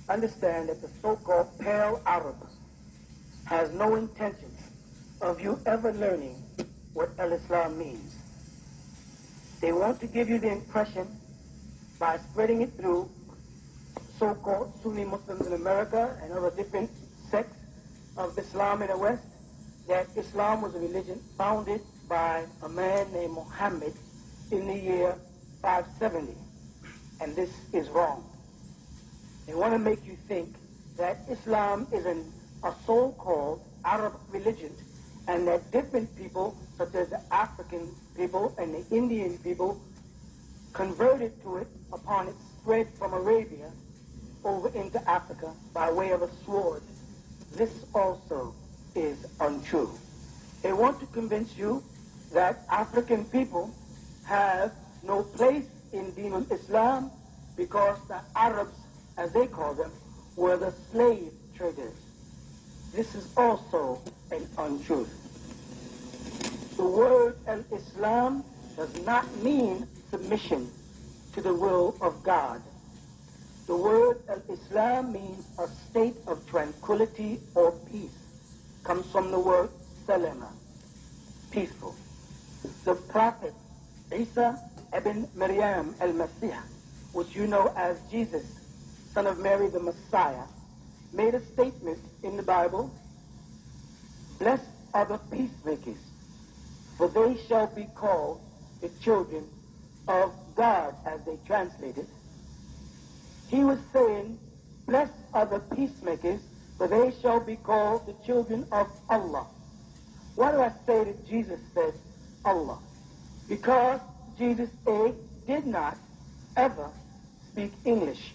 understand that the so-called pale Arab has no intention of you ever learning what al-Islam means. They want to give you the impression by spreading it through so-called Sunni Muslims in America and other different sects of Islam in the West, that Islam was a religion founded by a man named Muhammad in the year 570. And this is wrong. They want to make you think that Islam is a so-called Arab religion, and that different people, such as the African people and the Indian people, converted to it upon its spread from Arabia over into Africa by way of a sword. This also is untrue. They want to convince you that African people have no place in Deen al-Islam because the Arabs, as they call them, were the slave traders. This is also an untruth. The word al-Islam does not mean submission to the will of God. The word al-Islam means a state of tranquility or peace. Comes from the word salama, peaceful. The Prophet Isa ibn Maryam al-Masih, which you know as Jesus, son of Mary the Messiah, made a statement in the Bible, "Blessed are the peacemakers, for they shall be called the children of God," as they translate it. He was saying, "Blessed are the peacemakers, for they shall be called the children of Allah." Why do I say that Jesus said Allah? Because Jesus, A, did not ever speak English,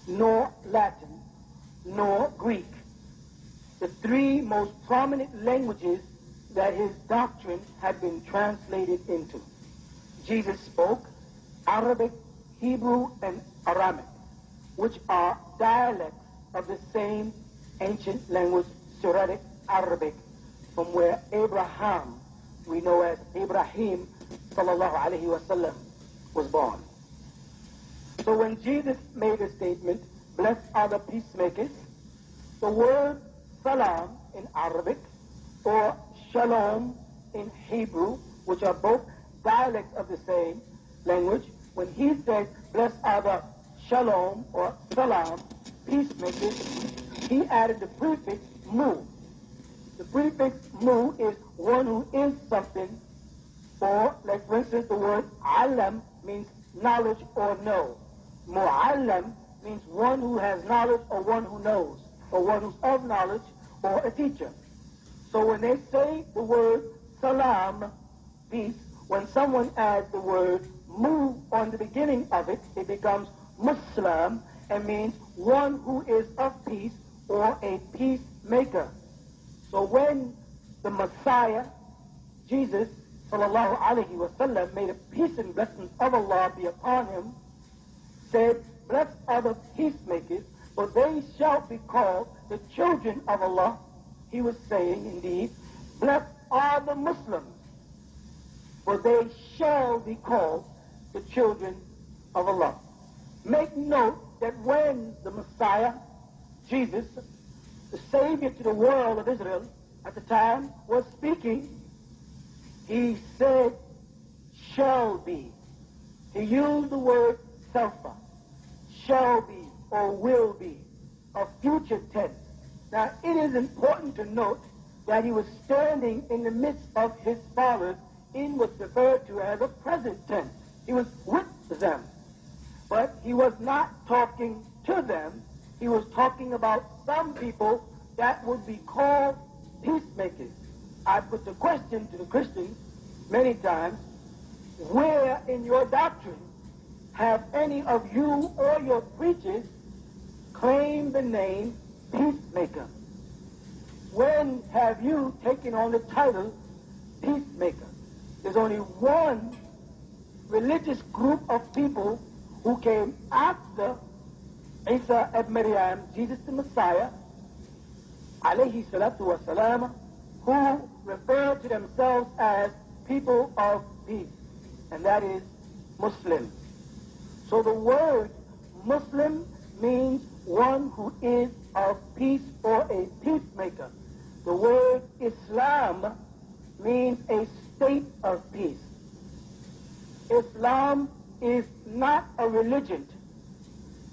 nor Latin, nor Greek, the three most prominent languages that his doctrine had been translated into. Jesus spoke Arabic, Hebrew, and Aramaic, which are dialects of the same ancient language, Syriac Arabic, from where Abraham, we know as Ibrahim, sallallahu alaihi wasallam, was born. So when Jesus made a statement, "Blessed are the peacemakers," the word salam in Arabic or shalom in Hebrew, which are both dialects of the same language, when he said, "Blessed are the shalom or salam, peacemakers," he added the prefix mu. The prefix mu is one who is something, or, like for instance, the word alam means knowledge or know. Mu'allam means one who has knowledge or one who knows, or one who's of knowledge or a teacher. So when they say the word salam, peace, when someone adds the word mu on the beginning of it, it becomes Muslim and means one who is of peace or a peacemaker. So when the Messiah, Jesus, sallallahu alaihi wasallam, made a peace and blessings of Allah be upon him, said, "Blessed are the peacemakers, for they shall be called the children of Allah." He was saying, indeed, "Blessed are the Muslims, for they shall be called the children of Allah." Make note that when the Messiah, Jesus, the Savior to the world of Israel at the time, was speaking, he said, "shall be." He used the word selfa, shall be or will be, a future tense. Now, it is important to note that he was standing in the midst of his followers in what's referred to as a present tense. He was with them. But he was not talking to them. He was talking about some people that would be called peacemakers. I put the question to the Christians many times, where in your doctrine have any of you or your preachers claimed the name peacemaker? When have you taken on the title peacemaker? There's only one religious group of people who came after Isa ibn Maryam, Jesus the Messiah, alayhi salatu wasalam, who refer to themselves as people of peace, and that is Muslims. So the word Muslim means one who is of peace or a peacemaker. The word Islam means a state of peace. Islam is not a religion.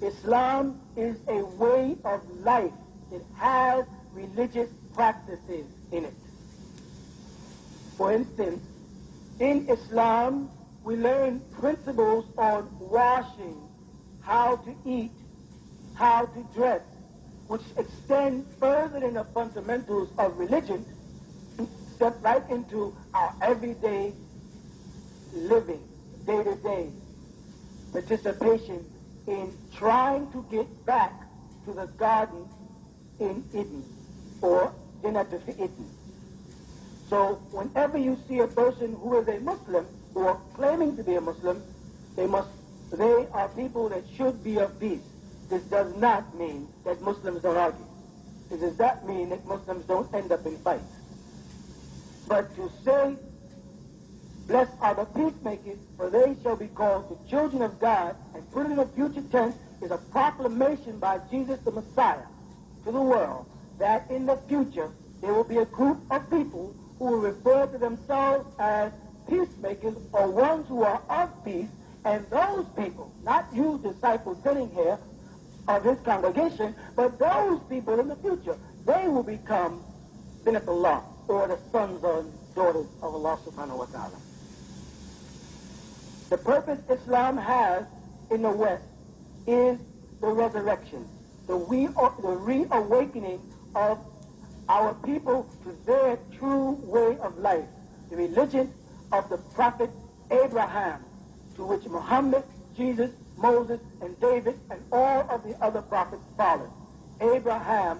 Islam is a way of life. It has religious practices in it. For instance, in Islam, we learn principles on washing, how to eat, how to dress, which extend further than the fundamentals of religion, step right into our everyday living, day-to-day participation in trying to get back to the garden in Eden, or Jannat al-Eden. So whenever you see a person who is a Muslim, or claiming to be a Muslim, they are people that should be of peace. This does not mean that Muslims don't argue. It does not mean that Muslims don't end up in fights. But to say, blessed are the peacemakers, for they shall be called the children of God, and put it in a future tense, is a proclamation by Jesus the Messiah to the world that in the future there will be a group of people who will refer to themselves as peacemakers, or ones who are of peace, and those people, not you disciples sitting here of his congregation, but those people in the future, they will become Binat Allah, or the sons or daughters of Allah subhanahu wa ta'ala. The purpose Islam has in the West is the resurrection, the reawakening of our people to their true way of life, the religion of the prophet Abraham, to which Muhammad, Jesus, Moses, and David, and all of the other prophets followed. Abraham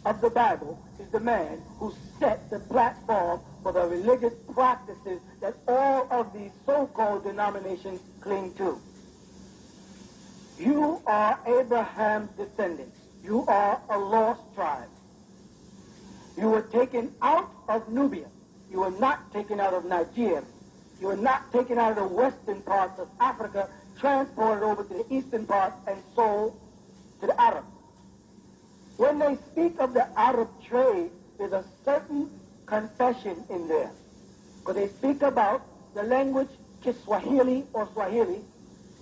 of the Bible is the man who set the platform for the religious practices that all of these so-called denominations cling to. You are Abraham's descendants. You are a lost tribe. You were taken out of Nubia. You were not taken out of Nigeria. You were not taken out of the western parts of Africa, transported over to the eastern part, and sold to the Arabs. When they speak of the Arab trade, there's a certain confession in there. Because they speak about the language Kiswahili or Swahili,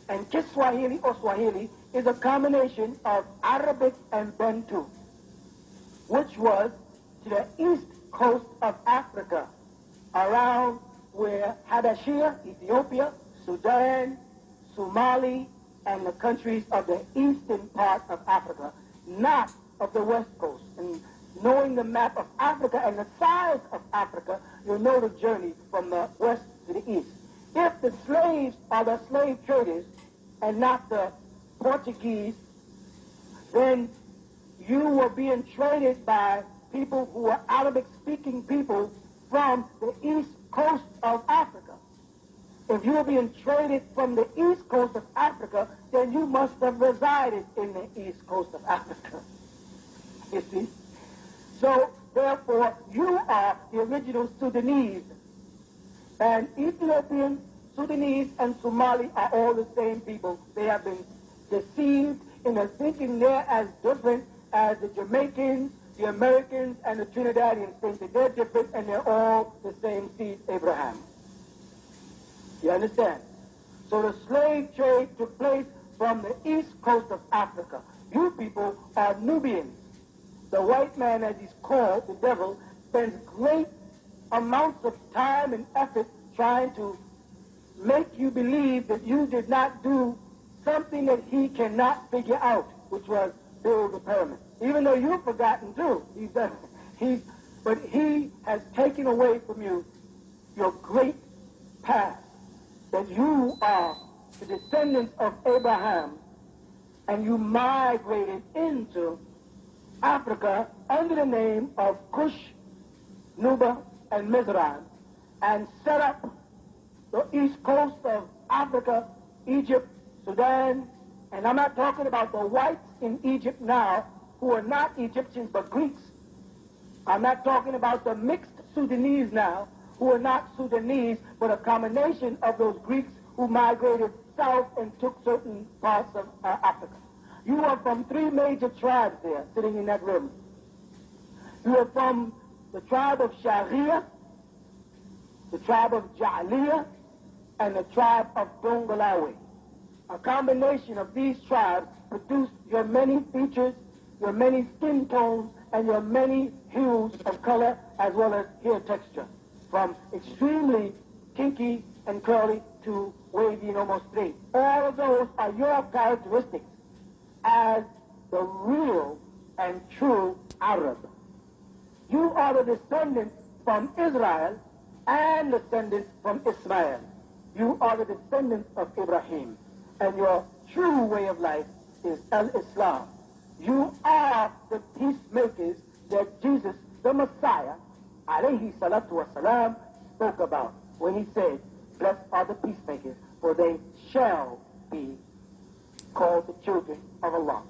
and Kiswahili or Swahili is a combination of Arabic and Bantu, which was to the east coast of Africa, around where Habashia, Ethiopia, Sudan, Somali, and the countries of the eastern part of Africa, not of the west coast. And knowing the map of Africa and the size of Africa, you'll know the journey from the west to the east. If the slaves are the slave traders and not the Portuguese, then you were being traded by people who were Arabic-speaking people from the east coast of Africa. If you were being traded from the east coast of Africa, then you must have resided in the east coast of Africa. You see? So, therefore, you are the original Sudanese. And Ethiopian, Sudanese, and Somali are all the same people. They have been deceived in their thinking they're as different as the Jamaicans, the Americans, and the Trinidadians think that they're different and they're all the same seed, Abraham. You understand? So the slave trade took place from the east coast of Africa. You people are Nubians. The white man, as he's called, the devil, spends great amounts of time and effort trying to make you believe that you did not do something that he cannot figure out, which was build the pyramid. Even though you've forgotten too, but he has taken away from you your great past, that you are the descendants of Abraham, and you migrated into Africa under the name of Cush, Nuba, and Mizraim, and set up the east coast of Africa, Egypt, Sudan, and I'm not talking about the whites in Egypt now who are not Egyptians but Greeks. I'm not talking about the mixed Sudanese now who are not Sudanese but a combination of those Greeks who migrated south and took certain parts of Africa. You are from three major tribes there, sitting in that room. You are from the tribe of Sharia, the tribe of Ja'aliyah, and the tribe of Dongolawe. A combination of these tribes produced your many features, your many skin tones, and your many hues of color, as well as hair texture, from extremely kinky and curly to wavy and almost straight. All of those are your characteristics as the real and true Arab. You are the descendants from Israel and descendants from Ismail. You are the descendants of Ibrahim. And your true way of life is al-Islam. You are the peacemakers that Jesus, the Messiah, alayhi salatu wasalam, spoke about when he said, blessed are the peacemakers, for they shall be called the children of Allah.